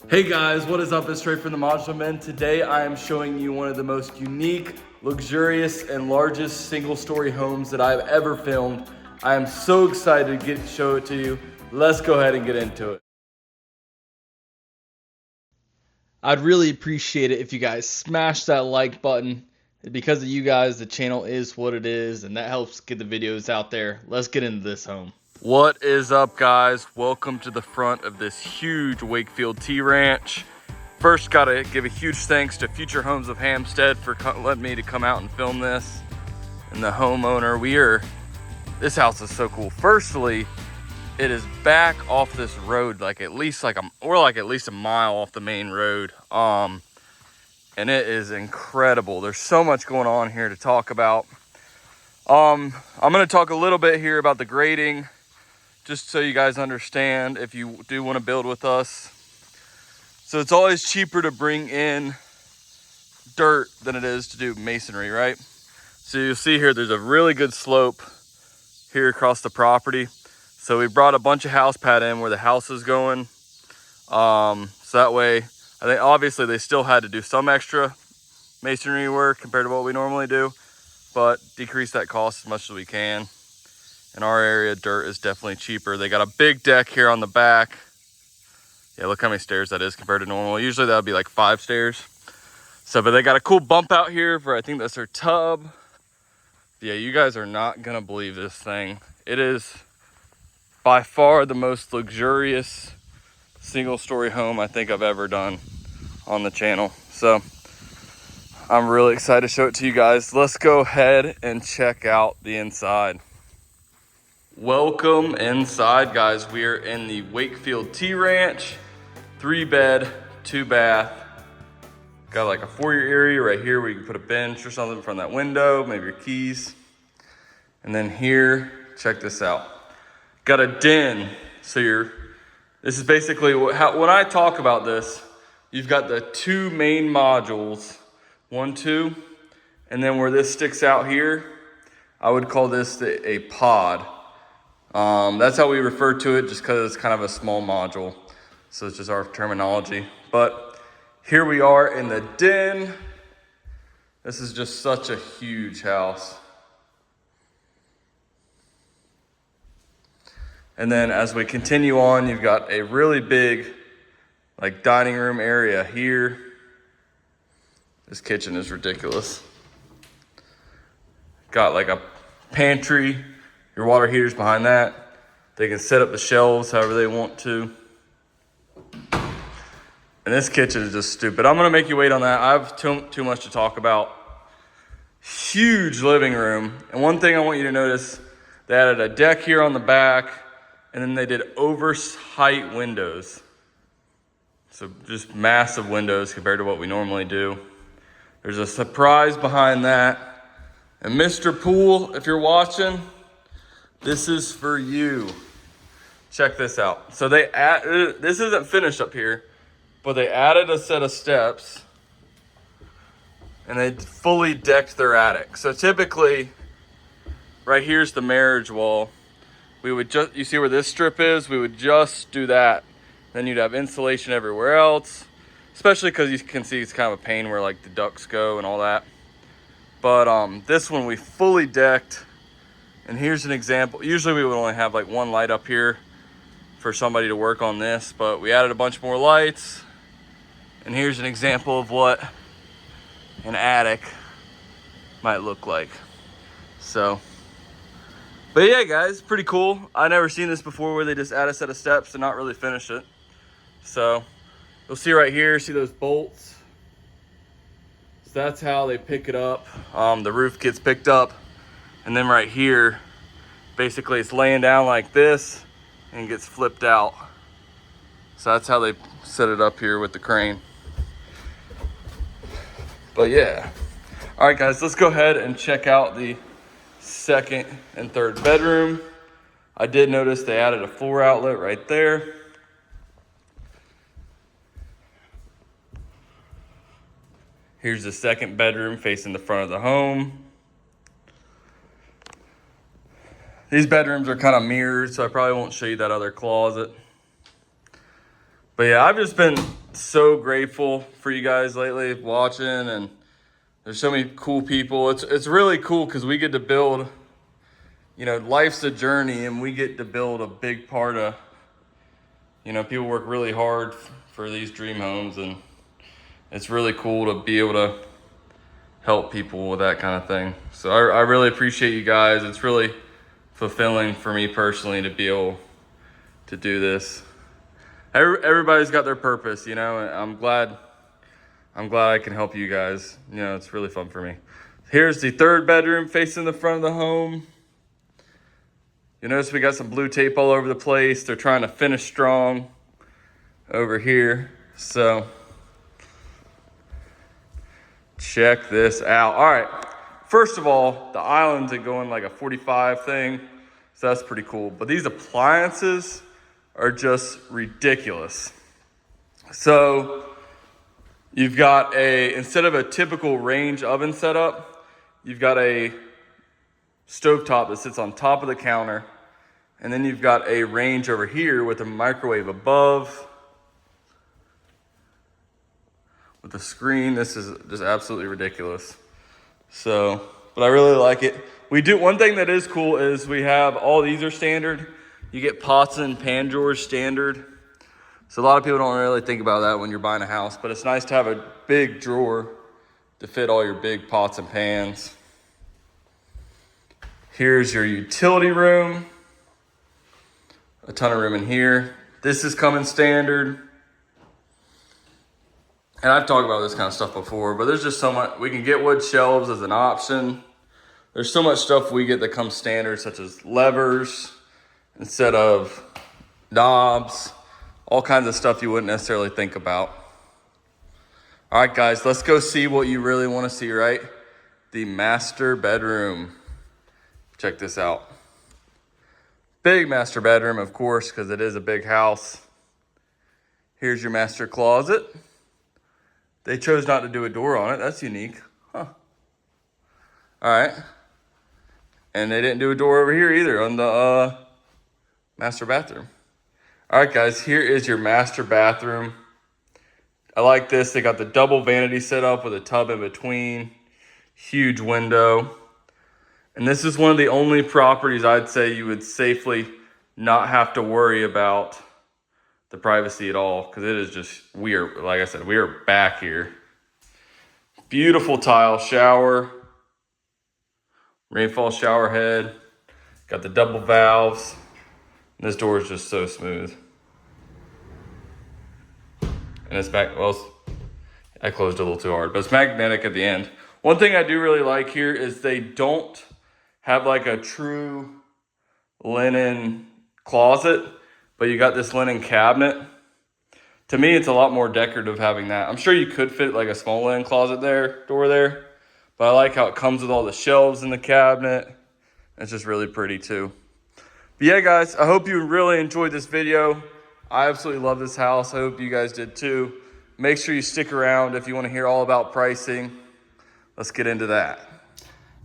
Hey guys, what is up? It's Trey from the Modular Men. Today I am showing you one of the most unique, luxurious, and largest single-story homes that I've ever filmed. I am so excited to show it to you. Let's go ahead and get into it. I'd really appreciate it if you guys smash that like button. Because of you guys, the channel is what it is, and that helps get the videos out there. Let's get into this home. What is up, guys? Welcome to the front of this huge Wakefield T Ranch. First, gotta give a huge thanks to Future Homes of Hampstead for letting me to come out and film this. And the homeowner, this house is so cool. Firstly, it is back off this road, we're at least a mile off the main road. And it is incredible. There's so much going on here to talk about. I'm gonna talk a little bit here about the grading, just so you guys understand if you do want to build with us. So it's always cheaper to bring in dirt than it is to do masonry, right? So you'll see here, there's a really good slope here across the property. So we brought a bunch of house pad in where the house is going. So that way, I think obviously they still had to do some extra masonry work compared to what we normally do, but decrease that cost as much as we can. In our area, dirt is definitely cheaper. They got a big deck here on the back. Yeah, look how many stairs that is compared to normal. Usually that would be like 5 stairs. So, but they got a cool bump out here for, I think that's their tub. Yeah, you guys are not gonna believe this thing. It is by far the most luxurious single-story home I think I've ever done on the channel. So I'm really excited to show it to you guys. Let's go ahead and check out the inside. Welcome inside, guys. We are in the Wakefield T Ranch, 3-bed, 2-bath. Got like a foyer area right here where you can put a bench or something from that window, maybe your keys. And then here, check this out. Got a den. So this is basically when I talk about this, you've got the 2 main modules, 1, 2, and then where this sticks out here, I would call this a pod. That's how we refer to it, just because it's kind of a small module. So it's just our terminology. But here we are in the den. This is just such a huge house. And then as we continue on, you've got a really big dining room area here. This kitchen is ridiculous. Got like a pantry. Your water heater's behind that. They can set up the shelves however they want to. And this kitchen is just stupid. I'm gonna make you wait on that. I have too much to talk about. Huge living room. And one thing I want you to notice, they added a deck here on the back, and then they did oversight windows. So just massive windows compared to what we normally do. There's a surprise behind that. And Mr. Pool, if you're watching, this is for you. Check this out. So this isn't finished up here, but they added a set of steps and they fully decked their attic. So typically, right here's the marriage wall. We would you see where this strip is? We would just do that. Then you'd have insulation everywhere else, especially because you can see it's kind of a pain where like the ducts go and all that. But this one we fully decked. And here's an example. Usually we would only have like 1 light up here for somebody to work on this, but we added a bunch more lights. And here's an example of what an attic might look like. So, but yeah, guys, pretty cool. I never seen this before where they just add a set of steps and not really finish it. So you'll see right here, see those bolts? So that's how they pick it up. The roof gets picked up. And then right here, basically it's laying down like this and gets flipped out. So that's how they set it up here with the crane. But yeah. All right, guys, let's go ahead and check out the 2nd and 3rd bedroom. I did notice they added a floor outlet right there. Here's the 2nd bedroom facing the front of the home. These bedrooms are kind of mirrored, so I probably won't show you that other closet. But yeah, I've just been so grateful for you guys lately watching, and there's so many cool people. It's really cool because we get to build, life's a journey, and we get to build a big part of, people work really hard for these dream homes, and it's really cool to be able to help people with that kind of thing. So I really appreciate you guys. It's really fulfilling for me personally to be able to do this. Everybody's got their purpose, and I'm glad I can help you guys. It's really fun for me. Here's the third bedroom facing the front of the home. You notice we got some blue tape all over the place. They're trying to finish strong over here. So check this out. All right, first of all, the islands are going like a 45 thing, so that's pretty cool. But these appliances are just ridiculous. So you've got instead of a typical range oven setup, you've got a stovetop that sits on top of the counter, and then you've got a range over here with a microwave above, with a screen. This is just absolutely ridiculous. So, but I really like it. One thing that is cool is we have all these are standard. You get pots and pan drawers standard. So a lot of people don't really think about that when you're buying a house, but it's nice to have a big drawer to fit all your big pots and pans. Here's your utility room. A ton of room in here. This is coming standard. And I've talked about this kind of stuff before, but there's just so much. We can get wood shelves as an option. There's so much stuff we get that comes standard, such as levers instead of knobs, all kinds of stuff you wouldn't necessarily think about. All right, guys, let's go see what you really want to see, right? The master bedroom. Check this out. Big master bedroom, of course, because it is a big house. Here's your master closet. They chose not to do a door on it. That's unique. Huh. All right. And they didn't do a door over here either on the master bathroom. All right, guys, here is your master bathroom. I like this. They got the double vanity set up with a tub in between. Huge window. And this is one of the only properties I'd say you would safely not have to worry about the privacy at all, because it is just weird. Like I said, we are back here. Beautiful tile shower. Rainfall shower head. Got the double valves. This door is just so smooth. And it's back, well, I closed it a little too hard, but it's magnetic at the end. One thing I do really like here is they don't have like a true linen closet, but you got this linen cabinet. To me, it's a lot more decorative having that. I'm sure you could fit like a small linen closet door there, but I like how it comes with all the shelves in the cabinet. It's just really pretty too. But yeah, guys, I hope you really enjoyed this video. I absolutely love this house. I hope you guys did too. Make sure you stick around if you want to hear all about pricing. Let's get into that.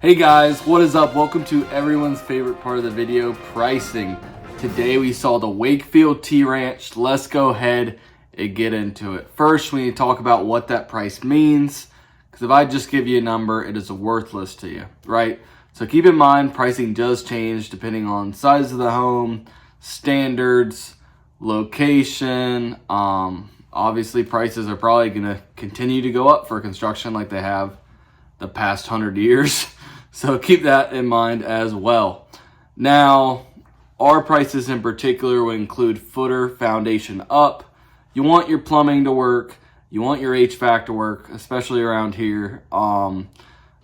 Hey guys, what is up? Welcome to everyone's favorite part of the video, pricing. Today we saw the Wakefield T-Ranch. Let's go ahead and get into it. First, we need to talk about what that price means, because if I just give you a number, it is worthless to you, right? So keep in mind, pricing does change depending on size of the home, standards, location. Obviously, prices are probably going to continue to go up for construction like they have the past 100 years. So keep that in mind as well. Now, our prices in particular will include footer, foundation up. You want your plumbing to work. You want your HVAC to work, especially around here.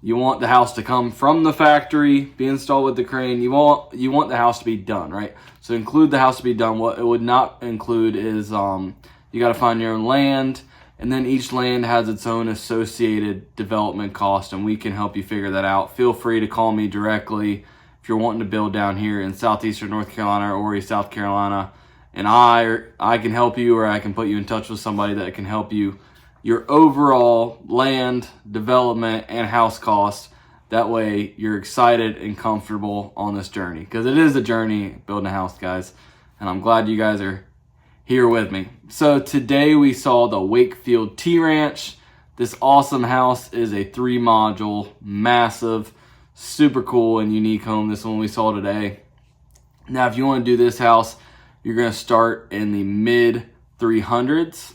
You want the house to come from the factory, be installed with the crane. You want the house to be done, right? So include the house to be done. What it would not include is you got to find your own land, and then each land has its own associated development cost, and we can help you figure that out. Feel free to call me directly if you're wanting to build down here in Southeastern North Carolina or Horry, South Carolina, and I can help you, or I can put you in touch with somebody that can help you your overall land development and house costs. That way you're excited and comfortable on this journey, because it is a journey building a house, guys. And I'm glad you guys are here with me. So today we saw the Wakefield T Ranch. This awesome house is a 3-module, massive, super cool and unique home. This one we saw today. Now, if you want to do this house, you're going to start in the mid 300s.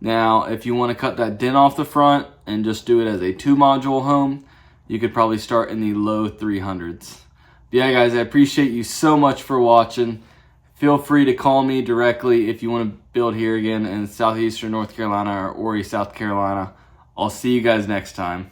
Now, if you want to cut that dent off the front and just do it as a 2-module home, you could probably start in the low 300s. But yeah, guys, I appreciate you so much for watching. Feel free to call me directly if you want to build here again in Southeastern North Carolina or Horry, South Carolina. I'll see you guys next time.